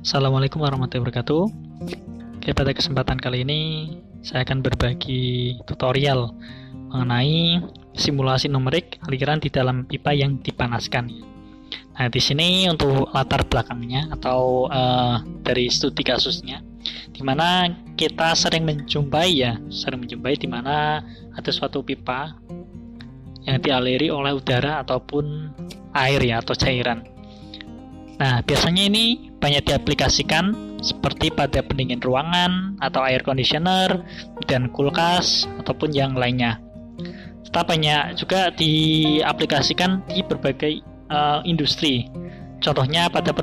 Assalamualaikum warahmatullahi wabarakatuh. Oke, pada kesempatan kali ini saya akan berbagi tutorial mengenai simulasi numerik aliran di dalam pipa yang dipanaskan. Nah, di sini untuk latar belakangnya atau dari studi kasusnya, di mana kita sering menjumpai di mana ada suatu pipa yang dialiri oleh udara ataupun air atau cairan. Nah, biasanya ini banyak diaplikasikan seperti pada pendingin ruangan atau air conditioner dan kulkas ataupun yang lainnya. Serta banyak juga diaplikasikan di berbagai industri. Contohnya pada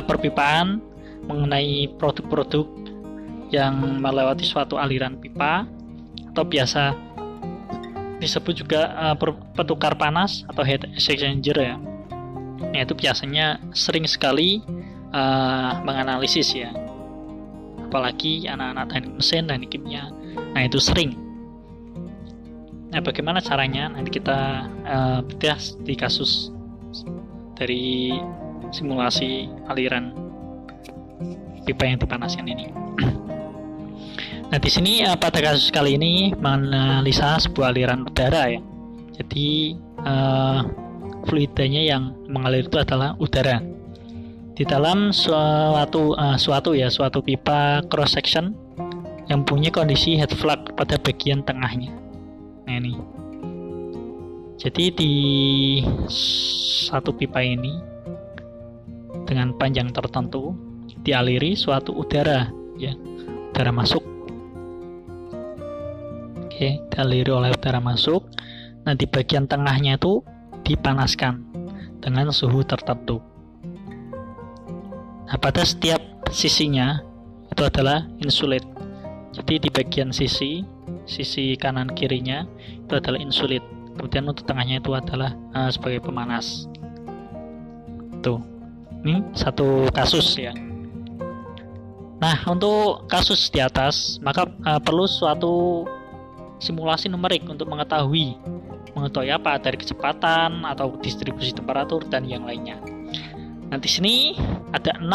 perpipaan mengenai produk-produk yang melewati suatu aliran pipa atau biasa disebut juga petukar panas atau heat exchanger ya. Nah, itu biasanya sering sekali menganalisis ya, apalagi anak-anak teknik mesin dan kimia. Nah, itu sering. Nah, bagaimana caranya? Nanti kita bedah di kasus dari simulasi aliran pipa yang dipanaskan ini. Nah, di sini pada kasus kali ini menganalisa sebuah aliran udara ya. Jadi fluidanya yang mengalir itu adalah udara di dalam suatu pipa cross section yang punya kondisi head flux pada bagian tengahnya. Nah, ini jadi di satu pipa ini dengan panjang tertentu dialiri suatu udara udara masuk. Oke, dialiri oleh udara masuk. Nah, di bagian tengahnya itu dipanaskan dengan suhu tertentu. Nah, pada setiap sisinya itu adalah insulate. Jadi di bagian sisi kanan kirinya itu adalah insulate. Kemudian untuk tengahnya itu adalah sebagai pemanas. Tuh, ini satu kasus ya. Nah, untuk kasus di atas maka perlu suatu simulasi numerik untuk mengetahui apa dari kecepatan atau distribusi temperatur dan yang lainnya. Nanti sini ada 6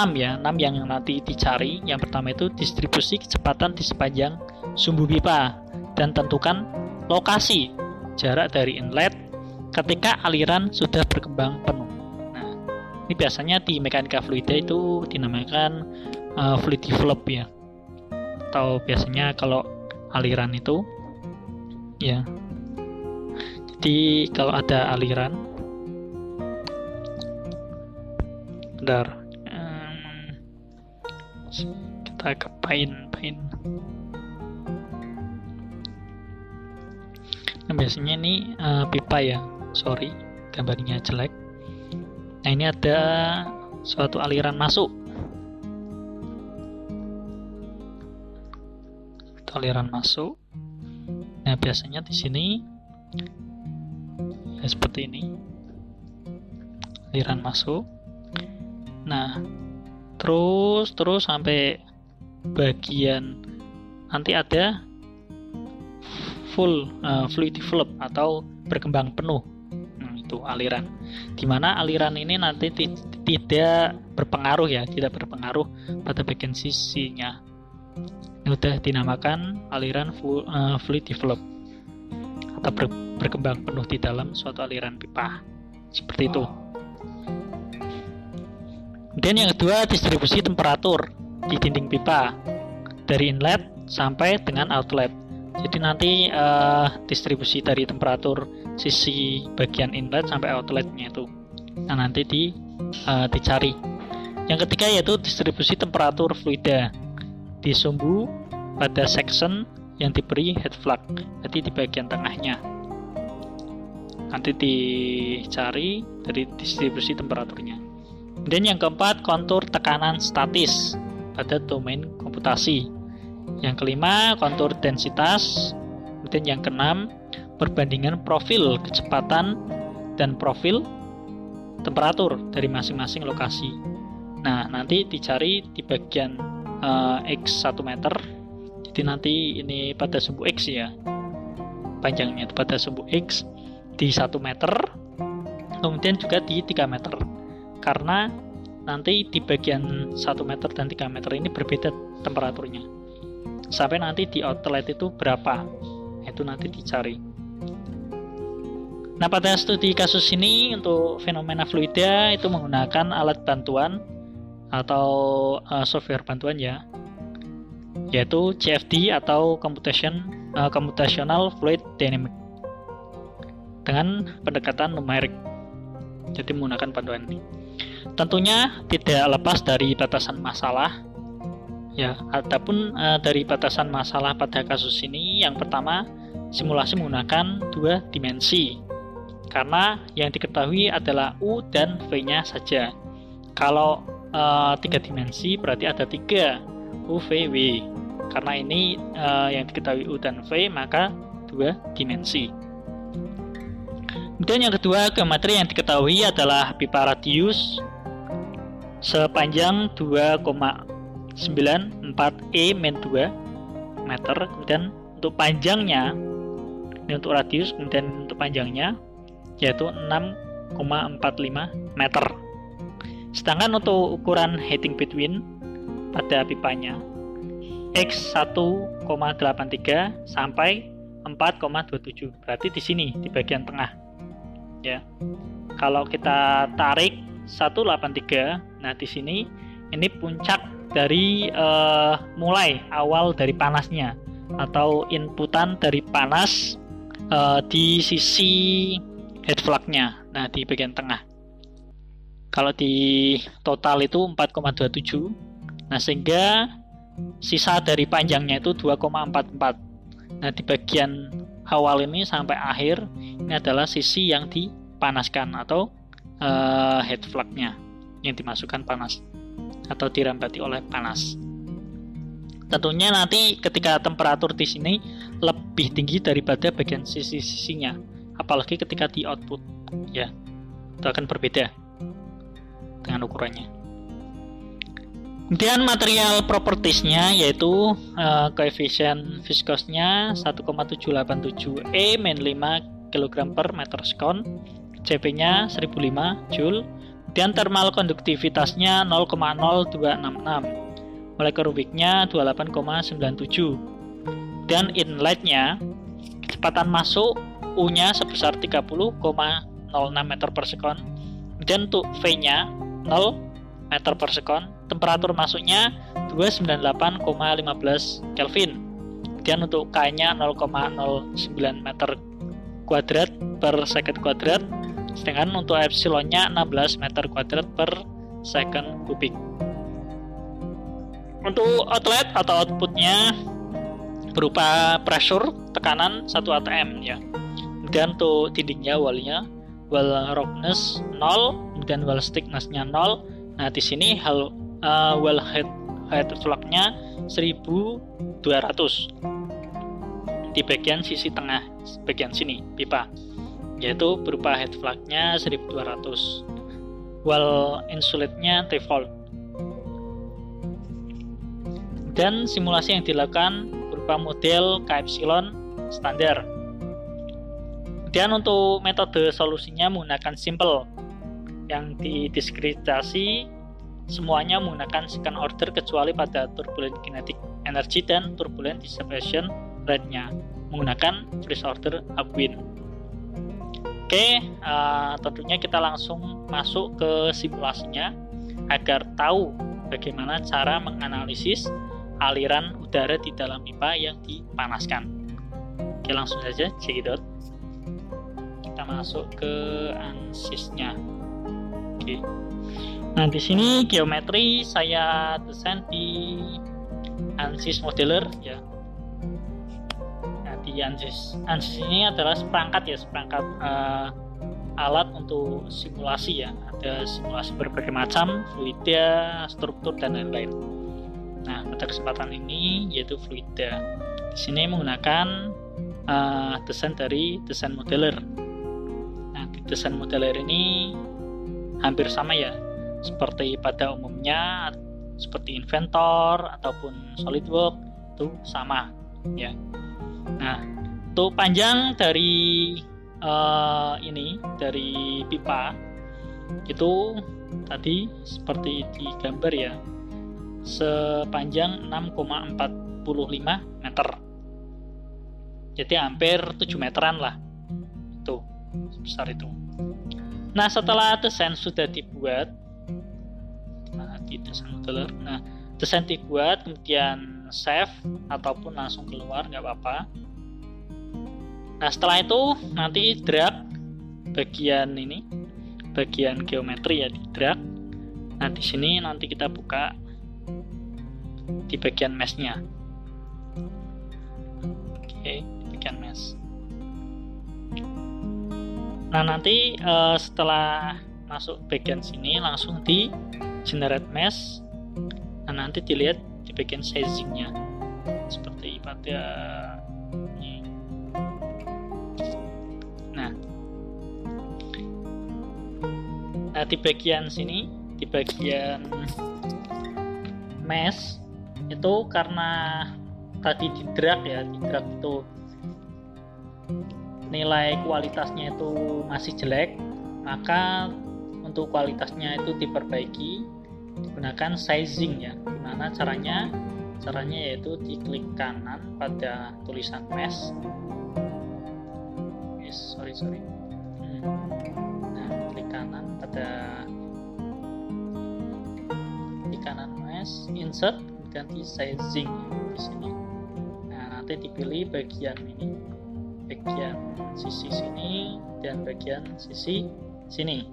yang nanti dicari. Yang pertama itu distribusi kecepatan di sepanjang sumbu pipa dan tentukan lokasi jarak dari inlet ketika aliran sudah berkembang penuh. Nah, ini biasanya di mekanika fluida itu dinamakan fluid develop ya. Atau biasanya kalau aliran itu ya. Jadi kalau ada aliran, kita ke paint. Nah, biasanya ini pipa ya, gambarnya jelek. Nah, ini ada suatu aliran masuk. Nah, biasanya di sini seperti ini, aliran masuk. Nah, terus sampai bagian nanti ada full fluid develop atau berkembang penuh. Itu aliran. Dimana aliran ini nanti tidak berpengaruh pada bagian sisinya. Ini sudah dinamakan aliran fluid develop atau berkembang penuh di dalam suatu aliran pipa. Seperti itu. Kemudian yang kedua, distribusi temperatur di dinding pipa dari inlet sampai dengan outlet. Jadi nanti distribusi dari temperatur sisi bagian inlet sampai outletnya itu. Nah, nanti dicari. Yang ketiga yaitu distribusi temperatur fluida di sumbu pada section yang diberi head flux, jadi di bagian tengahnya. Nanti dicari dari distribusi temperaturnya. Kemudian yang keempat, kontur tekanan statis pada domain komputasi. Yang kelima, kontur densitas. Kemudian yang keenam, perbandingan profil kecepatan dan profil temperatur dari masing-masing lokasi. Nah, nanti dicari di bagian X 1 meter. Jadi nanti ini pada sumbu X ya, panjangnya pada sumbu X di 1 meter, kemudian juga di 3 meter. Karena nanti di bagian 1 meter dan 3 meter ini berbeda temperaturnya. Sampai nanti di outlet itu berapa, itu nanti dicari. Nah, pada studi kasus ini untuk fenomena fluida itu menggunakan alat bantuan atau software bantuan ya, yaitu CFD atau Computational Fluid Dynamics dengan pendekatan numerik. Jadi menggunakan bantuan ini. Tentunya tidak lepas dari batasan masalah ya, ataupun dari batasan masalah pada kasus ini. Yang pertama, simulasi menggunakan 2 dimensi. Karena yang diketahui adalah U dan V-nya saja. Kalau 3 dimensi berarti ada 3 U, V, W. Karena ini yang diketahui U dan V, maka 2 dimensi. Kemudian yang kedua, geometri yang diketahui adalah pipa radius sepanjang 2,94 E-2 meter. Kemudian untuk panjangnya, ini untuk radius, kemudian untuk panjangnya yaitu 6,45 meter. Sedangkan untuk ukuran heading between pada pipanya X 1,83 sampai 4,27. Berarti di sini di bagian tengah. Ya. Kalau kita tarik 183, nah di sini ini puncak dari mulai awal dari panasnya atau inputan dari panas di sisi head flux-nya. Nah, di bagian tengah. Kalau di total itu 4,27. Nah, sehingga sisa dari panjangnya itu 2,44. Nah, di bagian awal ini sampai akhir ini adalah sisi yang dipanaskan atau head flux-nya yang dimasukkan panas atau dirambati oleh panas. Tentunya nanti ketika temperatur di sini lebih tinggi daripada bagian sisi-sisinya, apalagi ketika di output, ya, itu akan berbeda dengan ukurannya. Kemudian material propertiesnya yaitu koefisien viskosnya 1,787 E min 5 kg per meter sekon, Cp-nya 1005 Joule, kemudian thermal konduktivitasnya 0,0266, molekul kubiknya 28,97, dan inletnya kecepatan masuk U-nya sebesar 30,06 meter per sekon, kemudian untuk V-nya 0 meter per sekon, temperatur masuknya 298,15 Kelvin, kemudian untuk K-nya 0,09 meter kuadrat per second kuadrat, sedangkan untuk epsilonnya 16 meter kuadrat per second kubik. Untuk outlet atau outputnya berupa pressure, tekanan 1 atm ya. Kemudian untuk dindingnya wallnya, wall roughness 0, kemudian wall thickness-nya 0. Nah, di sini wall head flux-nya 1200 di bagian sisi tengah, bagian sini pipa, yaitu berupa head flux-nya 1200. Wall insulate-nya 3 volt. Dan simulasi yang dilakukan berupa model K epsilon standar. Kemudian untuk metode solusinya menggunakan simple, yang didiskretasi semuanya menggunakan second order kecuali pada turbulent kinetic energy dan turbulent dissipation rate-nya menggunakan first order upwind. Oke, tentunya kita langsung masuk ke simulasinya agar tahu bagaimana cara menganalisis aliran udara di dalam pipa yang dipanaskan. Oke, langsung saja cekidot. Kita masuk ke ANSYS-nya. Oke. Nah, di sini geometri saya desain di ANSYS Modeler ya. Nah, di ANSYS ini adalah seperangkat alat untuk simulasi ya. Ada simulasi berbagai macam, fluida, struktur dan lain-lain. Nah, pada kesempatan ini yaitu fluida. Di sini menggunakan desain dari desain modeler. Nah, di desain modeler ini hampir sama ya, seperti pada umumnya, seperti Inventor ataupun SolidWorks itu sama ya. Nah, untuk panjang dari dari pipa itu tadi seperti di gambar ya, sepanjang 6,45 meter. Jadi hampir 7 meteran lah. Itu, sebesar itu. Nah, setelah desain sudah dibuat, di desain modeler. Nah, desain dibuat, kemudian save ataupun langsung keluar, nggak apa-apa. Nah, setelah itu nanti drag bagian ini, bagian geometri ya, di drag. Nah, di sini nanti kita buka di bagian mesh-nya. Oke, di bagian mesh. Nah, nanti setelah masuk bagian sini langsung di generate mesh. Nah, nanti dilihat di bagian sizing-nya seperti pada ini. Nah, di bagian sini, di bagian mesh itu karena tadi di drag ya, di drag itu nilai kualitasnya itu masih jelek, maka untuk kualitasnya itu diperbaiki digunakan sizing ya. Gimana caranya? Caranya yaitu diklik kanan pada tulisan mesh. Nah, klik kanan pada di kanan mesh, insert, ganti sizing di sini. Nah, nanti dipilih bagian ini, bagian sisi sini dan bagian sisi sini,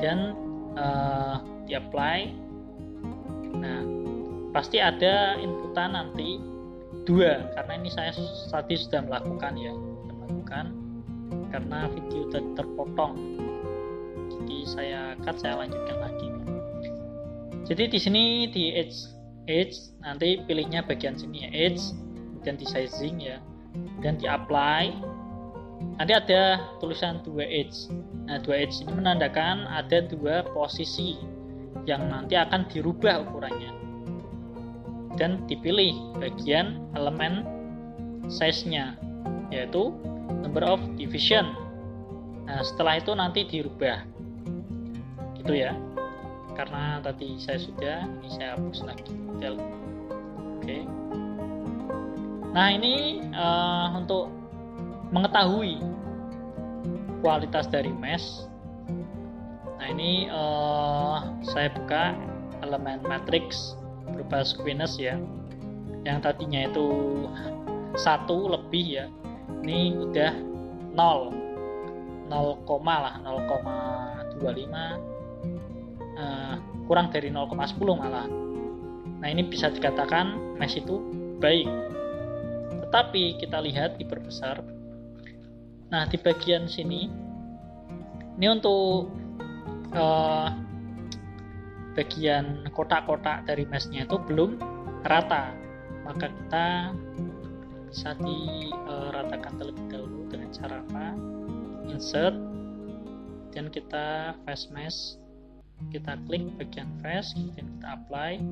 dan di apply. Nah, pasti ada inputan nanti 2, karena ini saya tadi sudah melakukan karena video tadi terpotong, jadi saya cut, saya lanjutkan lagi. Jadi di sini di edge nanti pilihnya bagian sini ya, edge, kemudian di sizing ya, dan di apply. Nanti ada tulisan 2 edge. Nah, 2 edge ini menandakan ada 2 posisi yang nanti akan dirubah ukurannya, dan dipilih bagian elemen size-nya, yaitu number of division. Nah, setelah itu nanti dirubah gitu ya, karena tadi saya sudah, ini saya hapus lagi. Oke. Nah, ini untuk mengetahui kualitas dari mesh. Nah, ini saya buka elemen matrix berupa squiness ya, yang tadinya itu 1 lebih ya, ini udah 0 lah, 0,25, kurang dari 0,10 malah. Nah, ini bisa dikatakan mesh itu baik. Tetapi kita lihat diperbesar. Nah, di bagian sini ini untuk bagian kotak-kotak dari mesh-nya itu belum rata, maka kita bisa diratakan terlebih dahulu dengan cara apa? Insert, dan kita face mesh, kita klik bagian face, kemudian kita apply.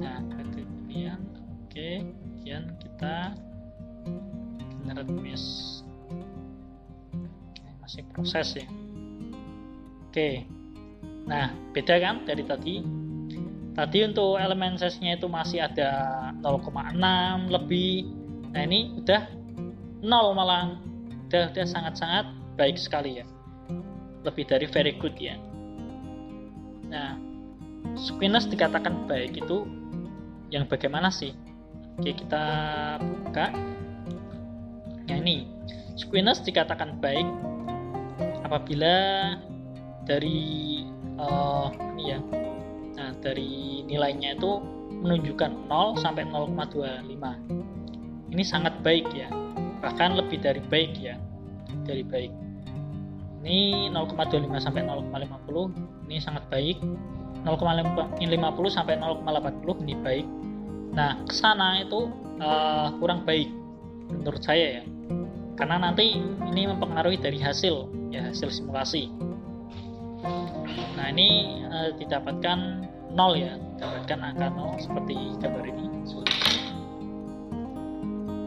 Nah, kemudian kemudian kita generate mesh. Masih proses ya. Nah, beda kan dari tadi untuk elemen size-nya itu masih ada 0,6 lebih. Nah, ini udah 0 malah, udah sangat-sangat baik sekali ya, lebih dari very good ya. Nah, squiness dikatakan baik itu yang bagaimana sih? Oke, kita buka. Nah, ini squiness dikatakan baik apabila dari ini ya. Nah, dari nilainya itu menunjukkan 0 sampai 0,25. Ini sangat baik ya, bahkan lebih dari baik ya, dari baik. Ini 0,25 sampai 0,50 ini sangat baik. 0,50 sampai 0,80 ini baik. Nah, kesana itu kurang baik menurut saya ya, karena nanti ini mempengaruhi dari hasil simulasi. Nah, ini didapatkan 0 ya, didapatkan angka 0 seperti gambar ini.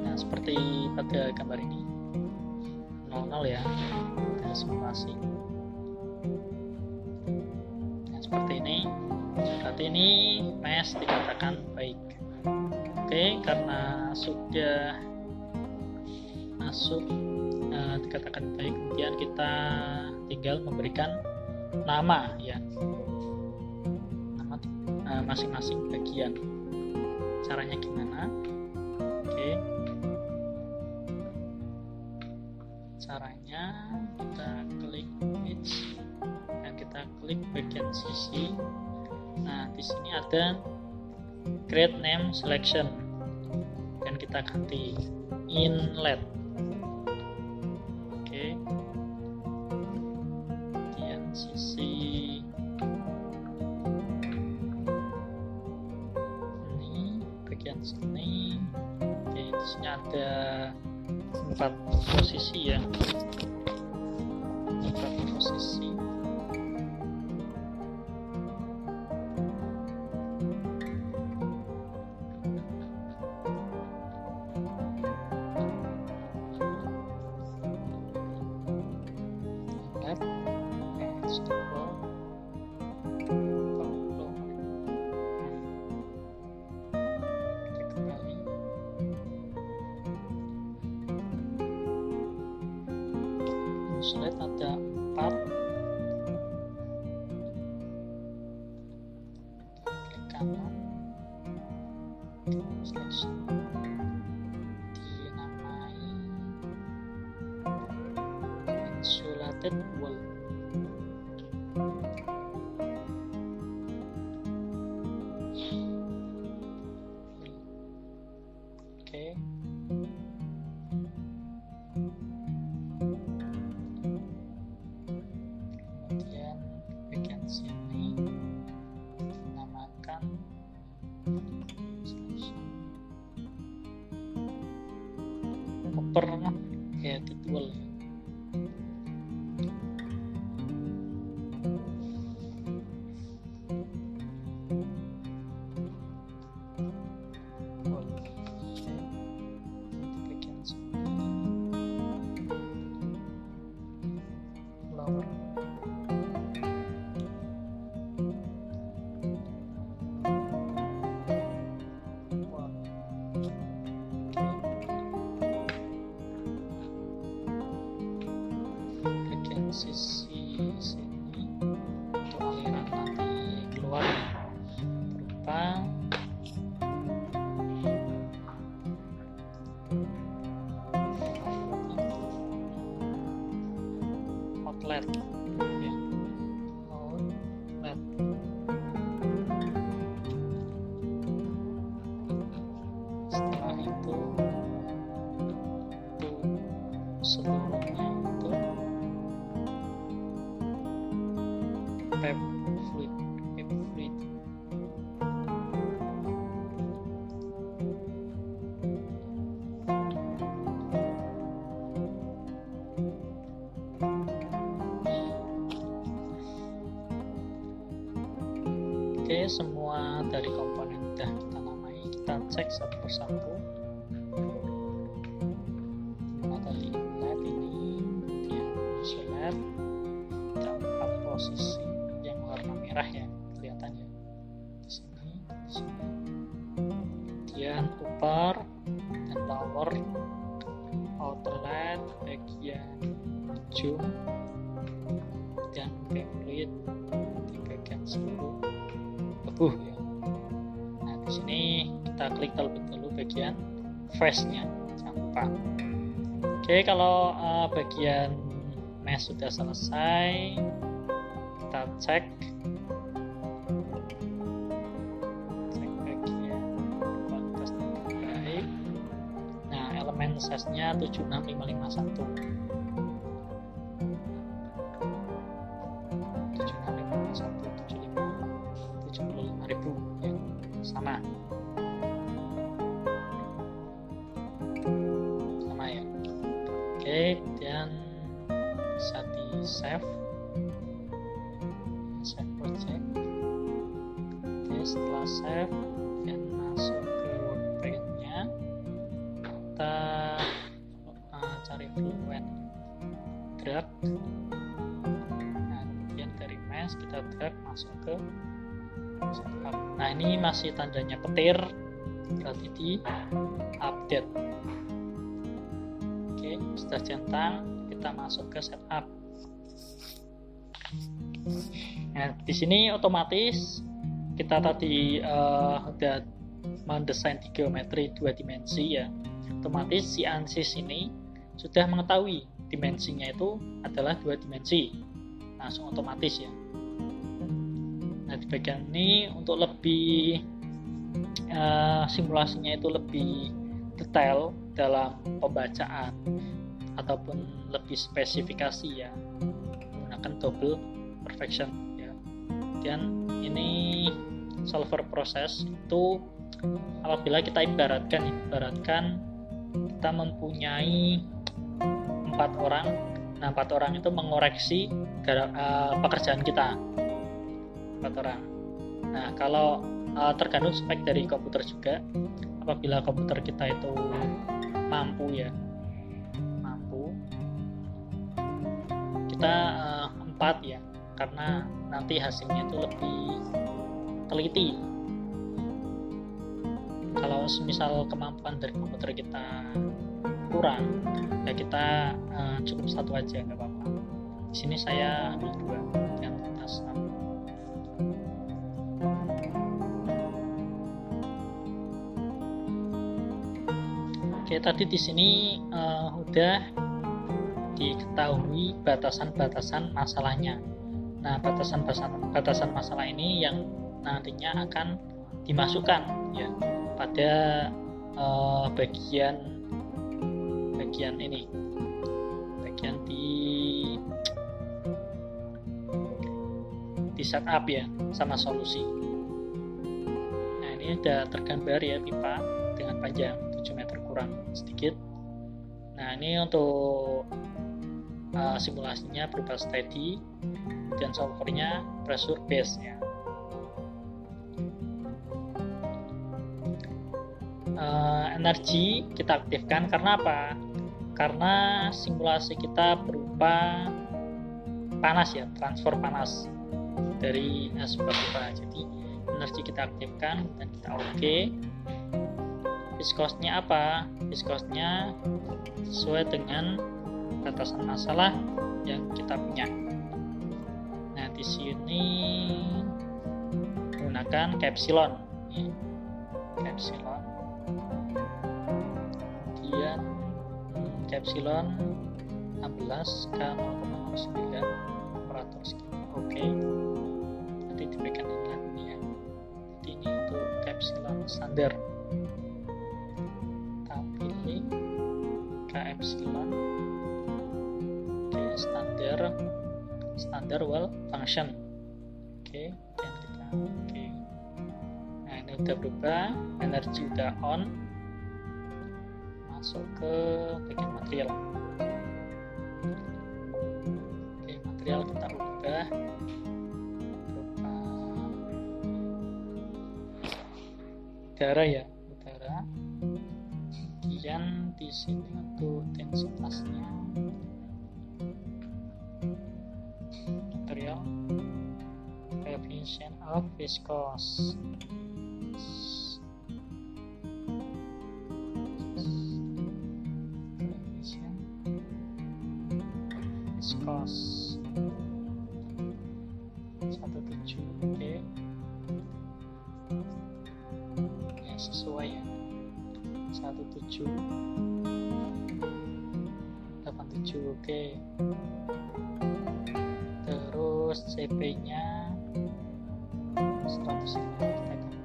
Nah, seperti pada gambar ini 00 ya, dari simulasi. seperti ini. Berarti ini mesh dikatakan baik. Oke, karena sudah masuk dikatakan baik, kemudian kita tinggal memberikan nama ya, nama masing-masing bagian. Caranya gimana? Oke, caranya kita klik image dan kita klik bagian sisi. Nah, di sini ada create name selection dan kita ganti inlet. Oke, kemudian sisi ini, bagian sini. Oke, di sini ada 4 posisi ya, 4 posisi. Slide ada 4. Klik kanan, selection, dinamai insulated wall. Oke. Kemudian bagian sini dinamakan copper headed wall. Bagian sini lower. Sisi sini untuk aliran nanti keluar berupa outlet ya, outlet. Setelah itu seluruhnya untuk pipe fluid. Oke, semua dari komponen sudah kita namai, kita cek satu persatu. Tadi inlet ini, kemudian insulet, ada 4 posisi yang warna merah ya, kelihatan ya, di sini, kemudian upper dan lower, outlet, bagian ujung, dan backplate di bagian seluruh tubuh ya. Nah, di sini kita klik terlebih dahulu bagian face-nya, jangan lupa. Oke, kalau bagian mesh sudah selesai, kita cek bagian kualitasnya baik. Nah, elemen size-nya 76551. 75.000 ya, sama ya. Oke, kemudian bisa di save project. Oke, setelah save kemudian masuk ke workbench-nya, kita cari fluent drag. Nah, kemudian dari mesh kita drag masuk ke setup. Nah, ini masih tandanya petir, berarti di update. Oke, sudah centang, kita masuk ke setup. Nah, di sini otomatis kita tadi udah mendesain di geometri 2 dimensi ya. Otomatis si ANSYS ini sudah mengetahui dimensinya itu adalah 2 dimensi. Langsung otomatis ya. Nah, di bagian ini untuk lebih simulasinya itu lebih detail dalam pembacaan ataupun lebih spesifikasi ya, menggunakan double perfection ya. Dan ini solver proses itu apabila kita ibaratkan kita mempunyai 4 orang. Nah, 4 orang itu mengoreksi pekerjaan kita. 4 orang. Nah, kalau tergantung spek dari komputer juga. Apabila komputer kita itu mampu, kita 4 ya, karena nanti hasilnya itu lebih teliti. Kalau misal kemampuan dari komputer kita kurang, ya kita cukup 1 aja, nggak apa-apa. Di sini saya ambil 2 yang atas 6. Oke, tadi di sini udah diketahui batasan-batasan masalahnya. Nah, batasan masalah ini yang nantinya akan dimasukkan ya pada bagian ini, bagian di setup ya, sama solusi. Nah, ini udah tergambar ya pipa dengan panjang 7 meter kurang sedikit. Nah, ini untuk simulasinya berupa steady dan solvernya pressure base ya. Energi kita aktifkan karena apa? Karena simulasi kita berupa panas ya, transfer panas dari sebuah pipa. Jadi energi kita aktifkan dan kita oke. Viskosnya apa? Viskosnya sesuai dengan batasan masalah yang kita punya. Nah, di sini menggunakan kapsilon. Kapsilon. Kemudian kapsilon 16 ke 0,09 operator segini. Oke. Nanti diberikan ini ya. Jadi ini untuk kapsilon standar. Kita pilih ke epsilon. Oke, standar well function. Oke, dan kita oke. Nah, ini udah berubah, energi udah on. Masuk ke bagian material. Oke, material kita ubah berupa udara ya, udara. Kemudian di sini untuk densitasnya material, coefficient of viscous. Viscous 17, oke. Ya, sesuai ya. 17 87, oke. Terus CP nya 100, kita ganti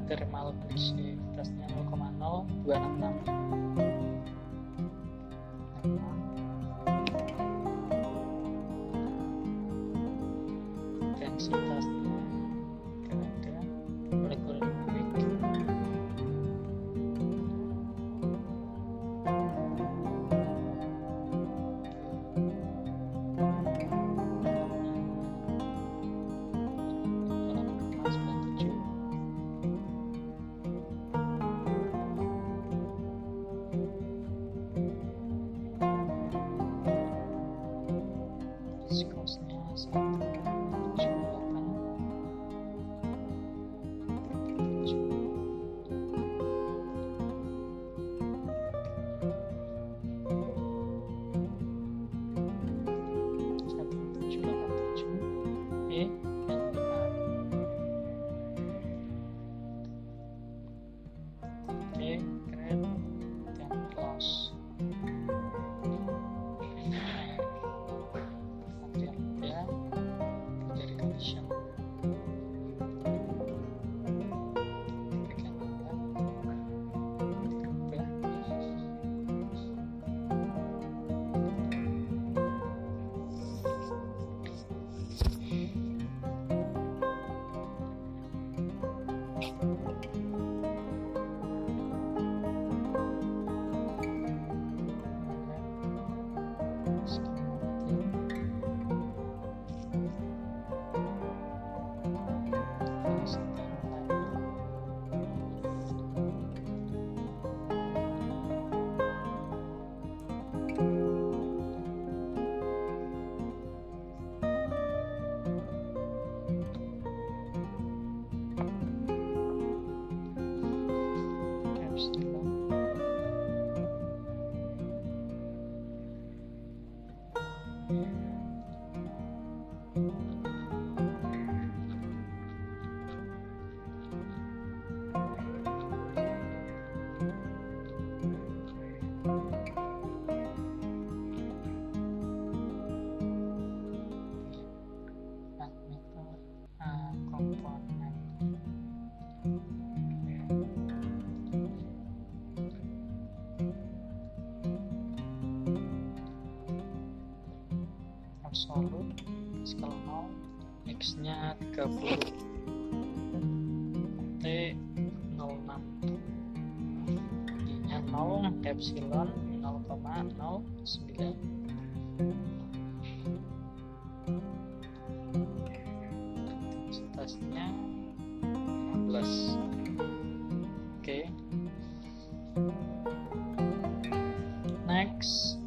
thermal precipitasnya 0,0266. Densitasnya ada molekul kubik. epsilon komponen absolut skala 0, x nya 30, t 06, y nya 0, epsilon 0,09, intensitasnya 15. Oke. Next,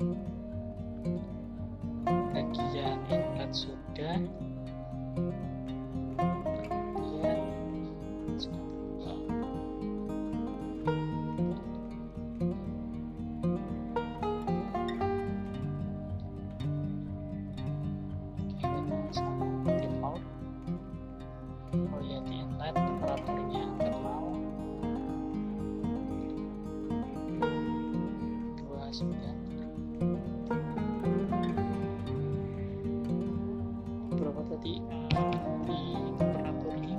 bagian inlet sudah, bagian sudah. Sama default. Oh ya, di inlet temperaturnya thermal 29. Berapa tadi di temperaturnya?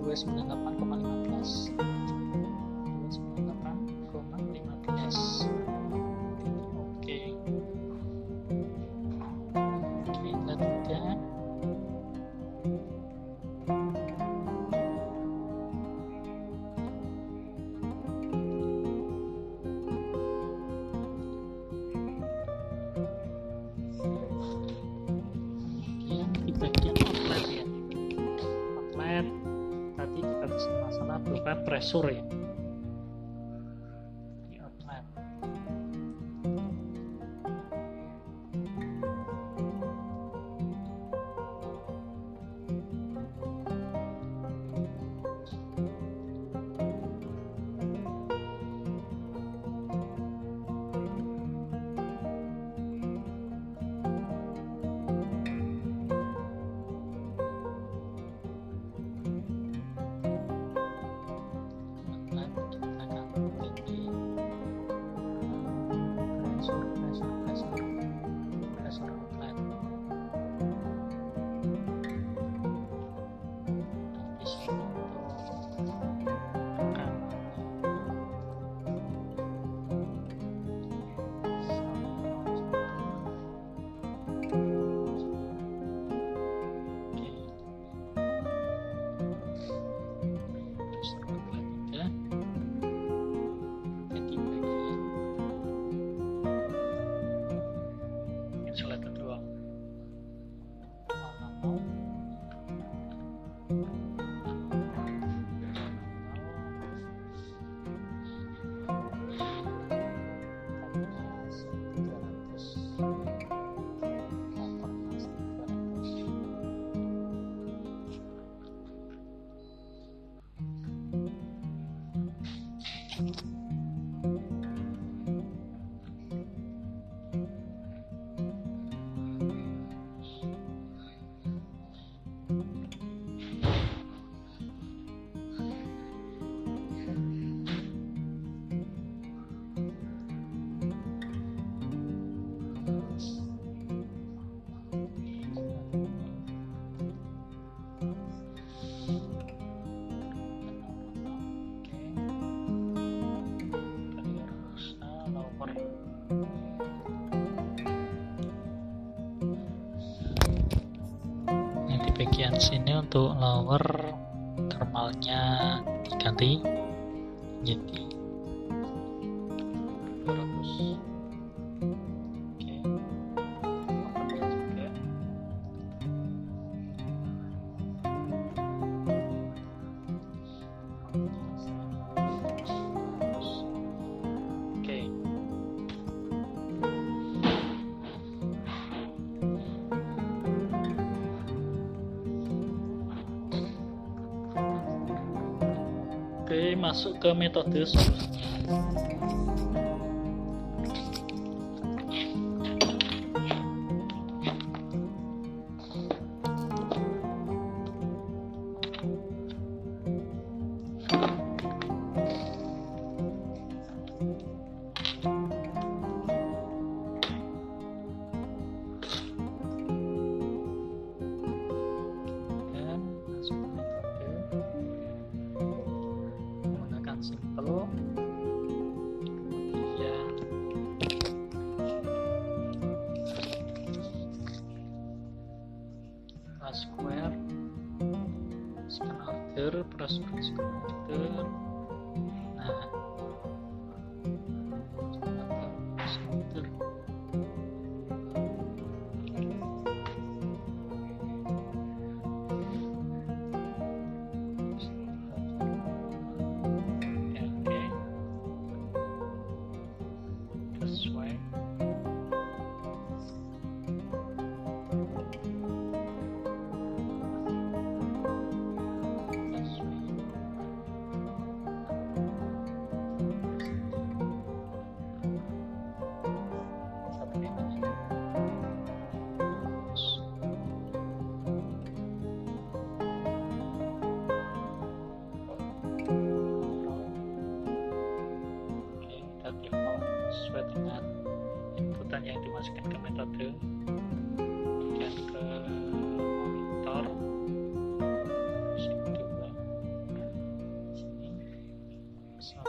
298,15. 298,15. Oke. Kita udah. Dibagi outlet ya. Outlet tadi kita masalah berupa pressure ya. Di outlet. Bagian sini untuk lower thermalnya diganti jadi 200. Oke. Juga. Oke. Oke, masuk ke metode solusinya. Simple, kemudian square, second order, procedure second order. Nah, second order. Sesuai. Sesuai dengan inputan yang dimasukkan ke metode, kemudian ke monitor sini 2, sini 1,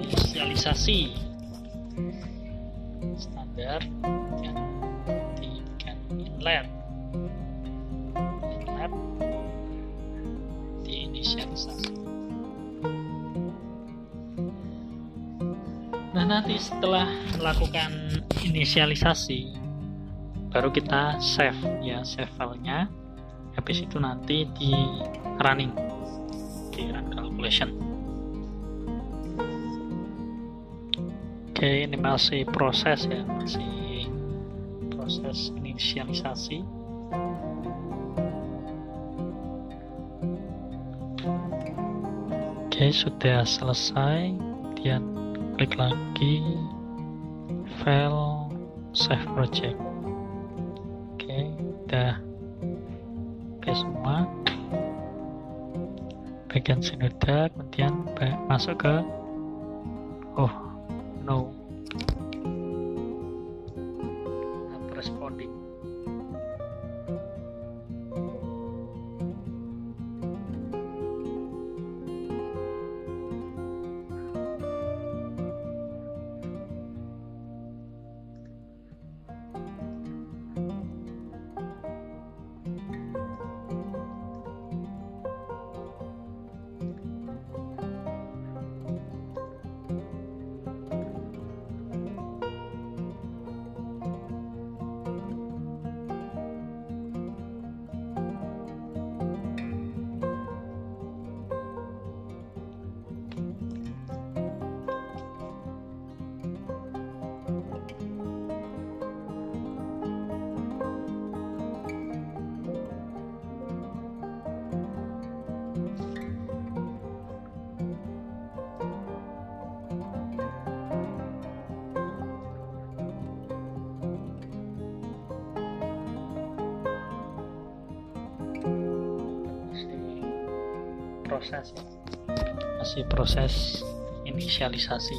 inisialisasi standar yang diberikan inlet diinisialisasi. Nah, nanti setelah melakukan inisialisasi baru kita save ya, save filenya. Habis itu nanti di run calculation. Oke, ini masih proses ya, masih proses inisialisasi. Oke, sudah selesai. Kemudian klik lagi file save project. Oke, udah oke semua. Bagian sini udah, kemudian masuk ke no not responding. Masih proses inisialisasi.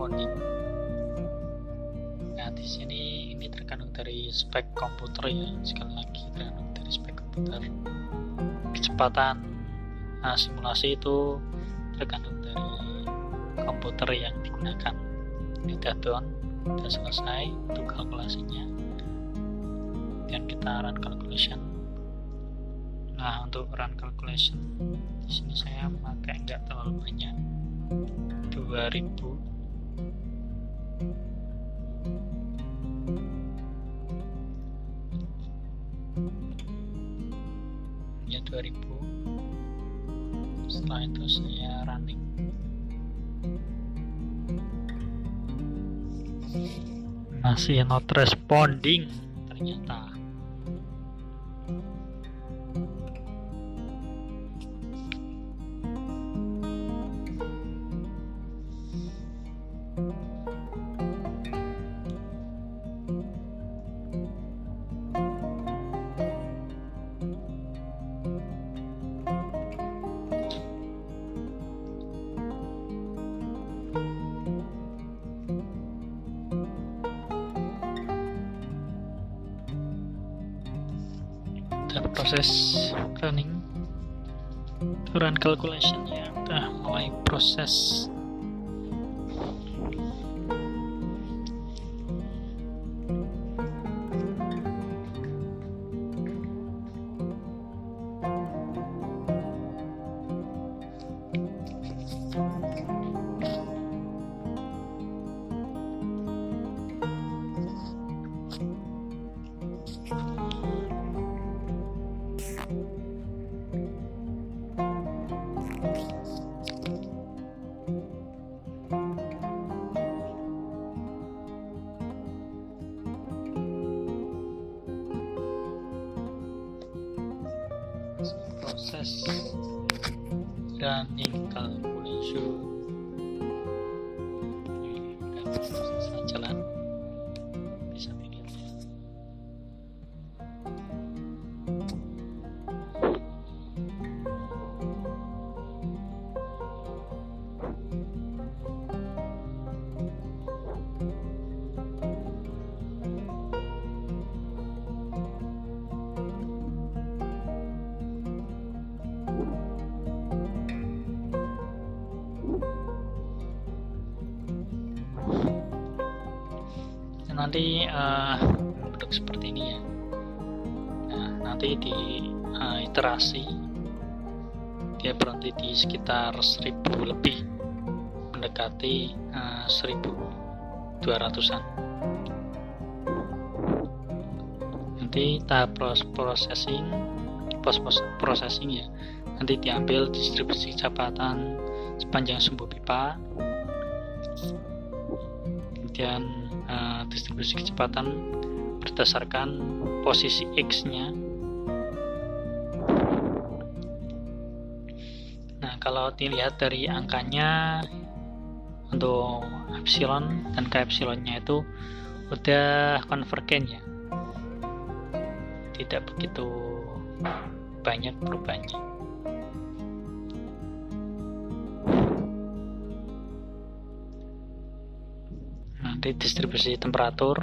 responding. Nah, di sini ini tergantung dari spek komputer ya, sekali lagi tergantung dari spek komputer. Kecepatan simulasi itu tergantung dari komputer yang digunakan. Ini udah done, sudah selesai untuk kalkulasinya. Dan kita run calculation. Nah, untuk run calculation di sini saya memakai nggak terlalu banyak, 2000. Ya 2000. Setelah itu saya running. Masih not responding ternyata. Proses running, run calculation ya, udah mulai proses. Proses running calculation dan proses jalan bisa dilihat ya. Nanti bentuk seperti ini ya. Nah, nanti di iterasi dia berhenti di sekitar 1000 lebih, mendekati 1200-an. Nanti tahap post processing ya, nanti diambil distribusi kecepatan sepanjang sumbu pipa, kemudian distribusi kecepatan berdasarkan posisi X-nya. Nah, kalau dilihat dari angkanya untuk epsilon dan k epsilonnya itu udah konvergen ya, tidak begitu banyak perubahannya. Nanti distribusi temperatur.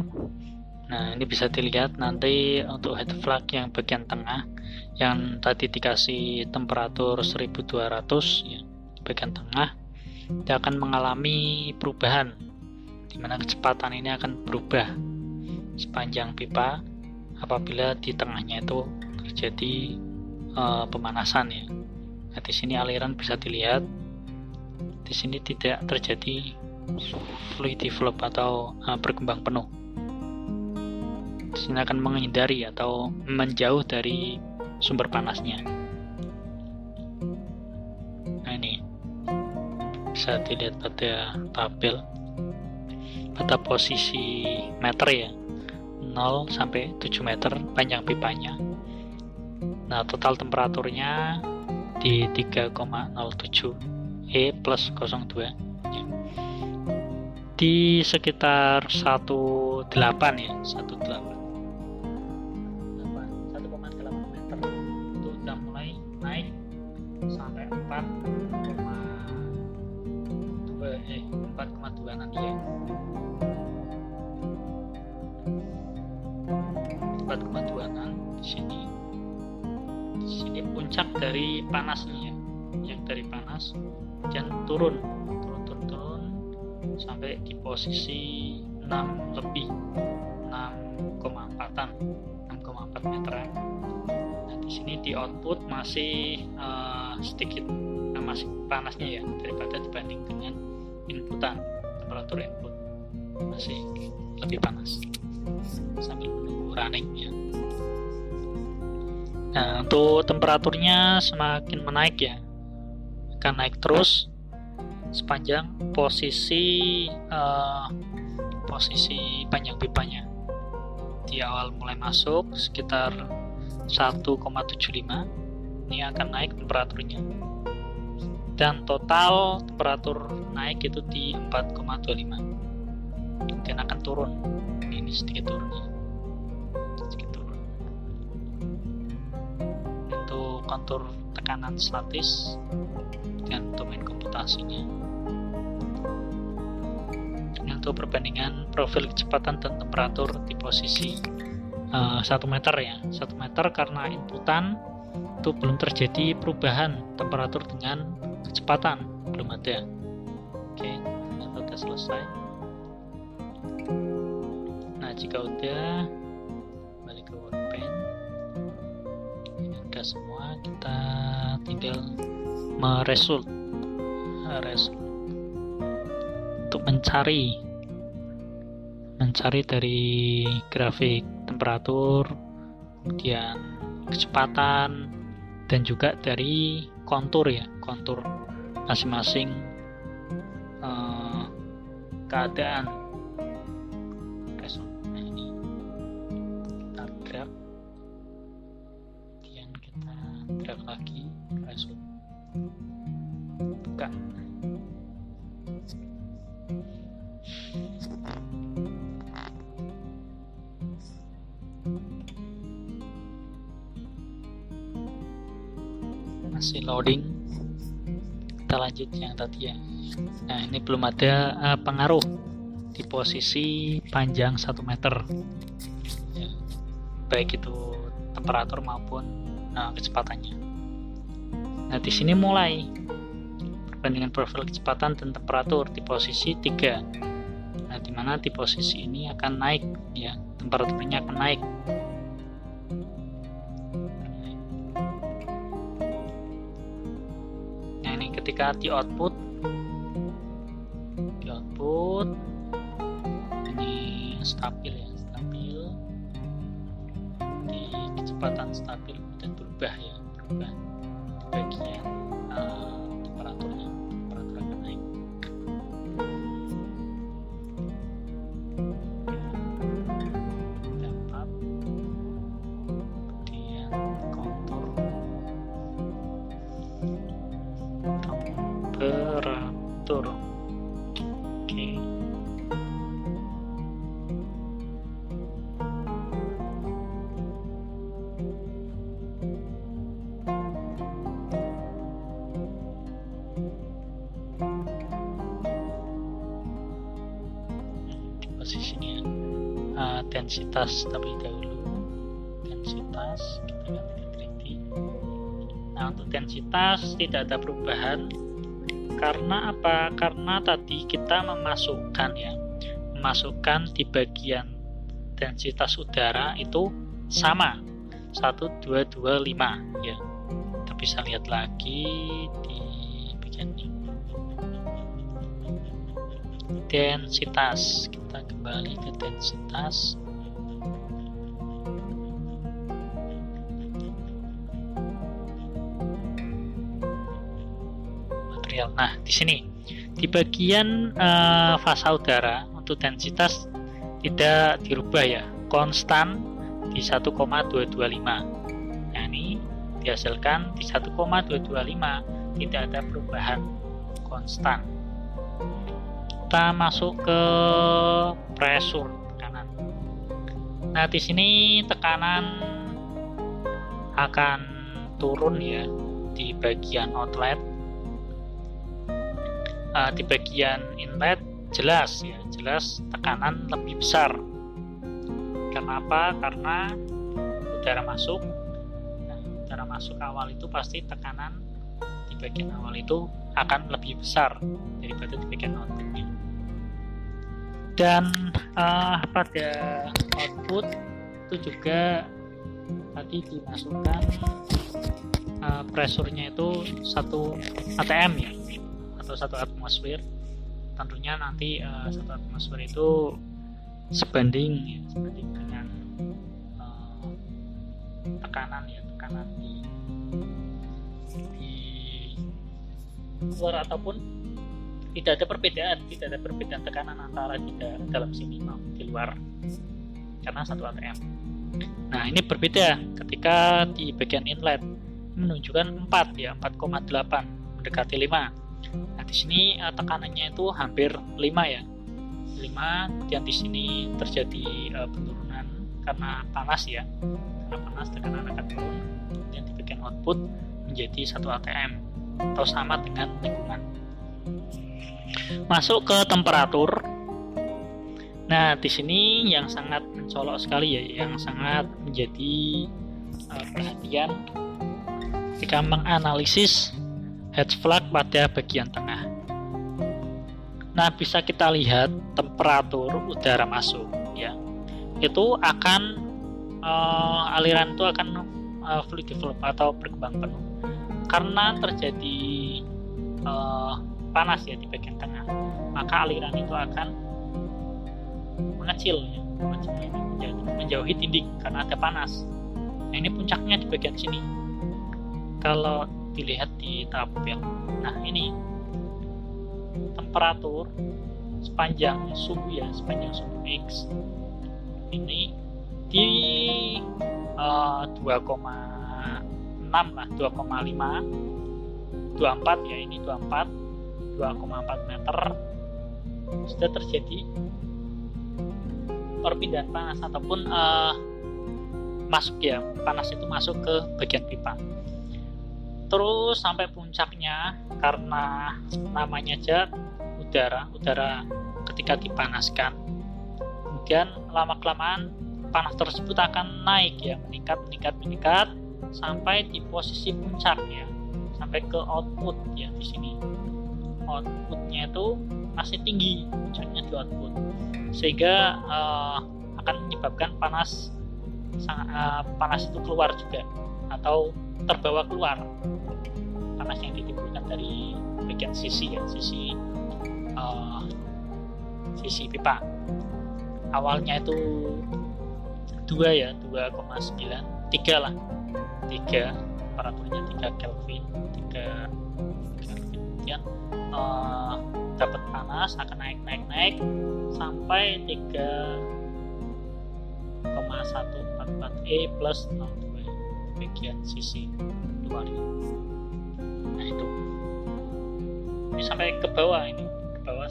Nah, ini bisa dilihat nanti untuk head flag yang bagian tengah yang tadi dikasih temperatur 1200 ya, bagian tengah dia akan mengalami perubahan, di mana kecepatan ini akan berubah sepanjang pipa apabila di tengahnya itu terjadi pemanasan ya. Nah, di sini aliran bisa dilihat, di sini tidak terjadi fluid develop atau berkembang penuh. Di sini akan menghindari atau menjauh dari sumber panasnya. Nah, ini bisa dilihat pada tabel, pada posisi meter ya, 0 sampai 7 meter panjang pipanya. Nah, total temperaturnya di 3,07 E plus 02 ya. Di sekitar 18 ya, 1,8 meter itu udah mulai naik sampai 4,2 4,2an ya. 4,2an di sini. Di sini puncak dari panasnya ya. Yang dari panas dan turun sampai di posisi 6 lebih 6,4 meteran. Nah, di sini di output masih sedikit masih panasnya ya, daripada dibanding dengan inputan. Temperatur input masih lebih panas sambil menunggu running ya. Nah, untuk temperaturnya semakin menaik ya, akan naik terus sepanjang posisi panjang pipanya. Di awal mulai masuk sekitar 1,75, ini akan naik temperaturnya, dan total temperatur naik itu di 4,25, kemudian akan turun. Ini sedikit turun ya, sedikit turun. Untuk kontur tekanan statis dan domain komputasinya. Untuk perbandingan profil kecepatan dan temperatur di posisi 1 meter ya. 1 meter karena inputan itu belum terjadi perubahan temperatur dengan kecepatan, belum ada. Oke, ini sudah selesai. Nah, jika udah, balik ke workbench. Ini udah semua, kita tinggal meresult untuk mencari dari grafik temperatur, kemudian kecepatan, dan juga dari kontur ya, kontur masing-masing keadaan. Nah, ini kita drag, kemudian kita drag lagi result, buka. Masih loading, kita lanjut yang tadi ya. Nah, ini belum ada pengaruh di posisi panjang 1 meter ya, baik itu temperatur maupun kecepatannya. Nah, di sini mulai perbandingan profil kecepatan dan temperatur di posisi 3. Nah, di mana di posisi ini akan naik ya, temperaturnya akan naik. Nah, ini ketika di output ini stabil ya, stabil di kecepatan stabil dan berubah ya, berubah di bagian temperaturnya, temperatur akan naik. Dapat, kemudian kontur temperatur. Oke. Posisinya densitas terlebih dahulu. Densitas kita ganti ke 3D. Nah, untuk densitas tidak ada perubahan. Karena apa? Karena tadi kita memasukkan di bagian densitas udara itu sama 1225 ya. Kita bisa lihat lagi di bagian ini. Densitas, kita kembali ke densitas. Material. Nah, di sini di bagian fasa udara untuk densitas tidak dirubah ya, konstan di 1,225. Nah, ini dihasilkan di 1,225, tidak ada perubahan, konstan. Kita masuk ke pressure, tekanan. Nah, di sini tekanan akan turun ya di bagian outlet. Di bagian inlet jelas tekanan lebih besar. Karena apa? Karena udara masuk. Nah, udara masuk awal itu pasti tekanan di bagian awal itu akan lebih besar daripada di bagian outputnya. Dan pada output itu juga tadi dimasukkan pressure-nya itu 1 atm ya, atau 1 atmosfer. Tentunya nanti 1 atmosfer itu sebanding dengan tekanan di luar, ataupun tidak ada perbedaan tekanan antara di dalam sini maupun di luar karena 1 atm. Nah, ini berbeda ketika di bagian inlet menunjukkan 4 ya, 4,8 mendekati 5. Nah, di sini tekanannya itu hampir 5 ya. 5, kemudian di sini terjadi penurunan karena panas ya. Karena panas tekanan akan turun. Kemudian di bagian output menjadi 1 atm atau sama dengan lingkungan. Masuk ke temperatur. Nah, di sini yang sangat mencolok sekali ya, yang sangat menjadi perhatian ketika menganalisis head flux pada bagian tengah. Nah, bisa kita lihat temperatur udara masuk ya. Itu akan aliran itu akan fluid develop atau berkembang penuh karena terjadi panas ya di bagian tengah. Maka aliran itu akan mengecil ya, menjauhi dinding karena ada panas. Nah, ini puncaknya di bagian sini. Kalau dilihat di tabel, nah ini temperatur sepanjang suhu X ini di 2,6 lah, 2,5 24 ya, ini 2,4 meter sudah terjadi perpindahan panas ataupun masuk ya, panas itu masuk ke bagian pipa. Terus sampai puncaknya karena namanya aja udara ketika dipanaskan, kemudian lama-kelamaan panas tersebut akan naik ya, meningkat sampai di posisi puncak ya, sampai ke output ya. Di sini outputnya itu masih tinggi, puncaknya di output, sehingga akan menyebabkan panas itu keluar juga atau terbawa keluar, panas yang ditimbulkan dari bagian sisi pipa. Awalnya itu 2 ya, 2,9, 3 lah, 3 temperaturnya 3 Kelvin, kemudian dapat panas akan naik sampai 3,144 plus 02 bagian sisi luarnya. Nah, itu ini sampai ke bawah,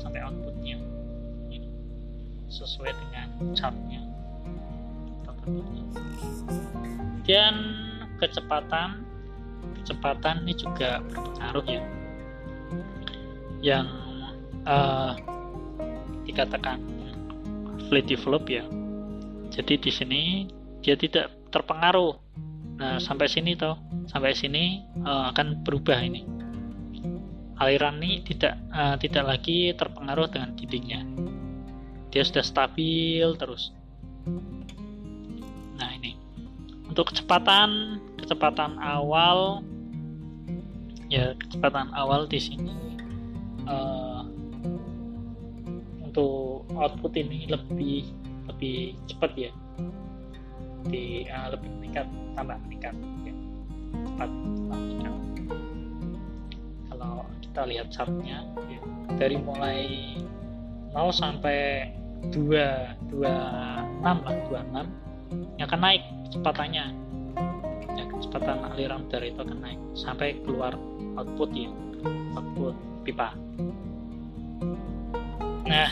sampai outputnya ini sesuai dengan chartnya. Dan kecepatan ini juga berpengaruh ya, yang dikatakan fluid develop ya. Jadi di sini dia tidak terpengaruh. Nah, sampai sini akan berubah ini. Aliran ini tidak lagi terpengaruh dengan dindingnya. Dia sudah stabil terus. Nah, ini untuk kecepatan awal ya, kecepatan awal di sini untuk output ini lebih cepat ya, lebih tambah meningkat ya, cepat meningkat. Kalau kita lihat chartnya ya, dari mulai 0 sampai 26 yang akan naik kecepatannya ya, kecepatan aliran udara itu akan naik sampai keluar output ya, output pipa. Nah,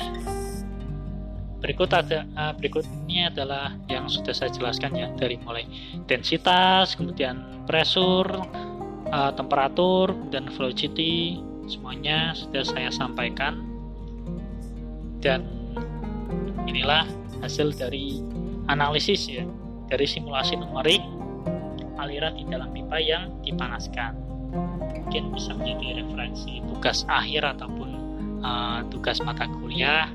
berikutnya adalah yang sudah saya jelaskan ya, dari mulai densitas, kemudian pressure, temperatur, dan velocity, semuanya sudah saya sampaikan. Dan inilah hasil dari analisis ya, dari simulasi numerik aliran di dalam pipa yang dipanaskan. Mungkin bisa menjadi referensi tugas akhir ataupun tugas mata kuliah.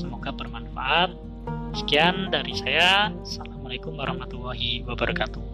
Semoga bermanfaat. Sekian dari saya. Assalamualaikum warahmatullahi wabarakatuh.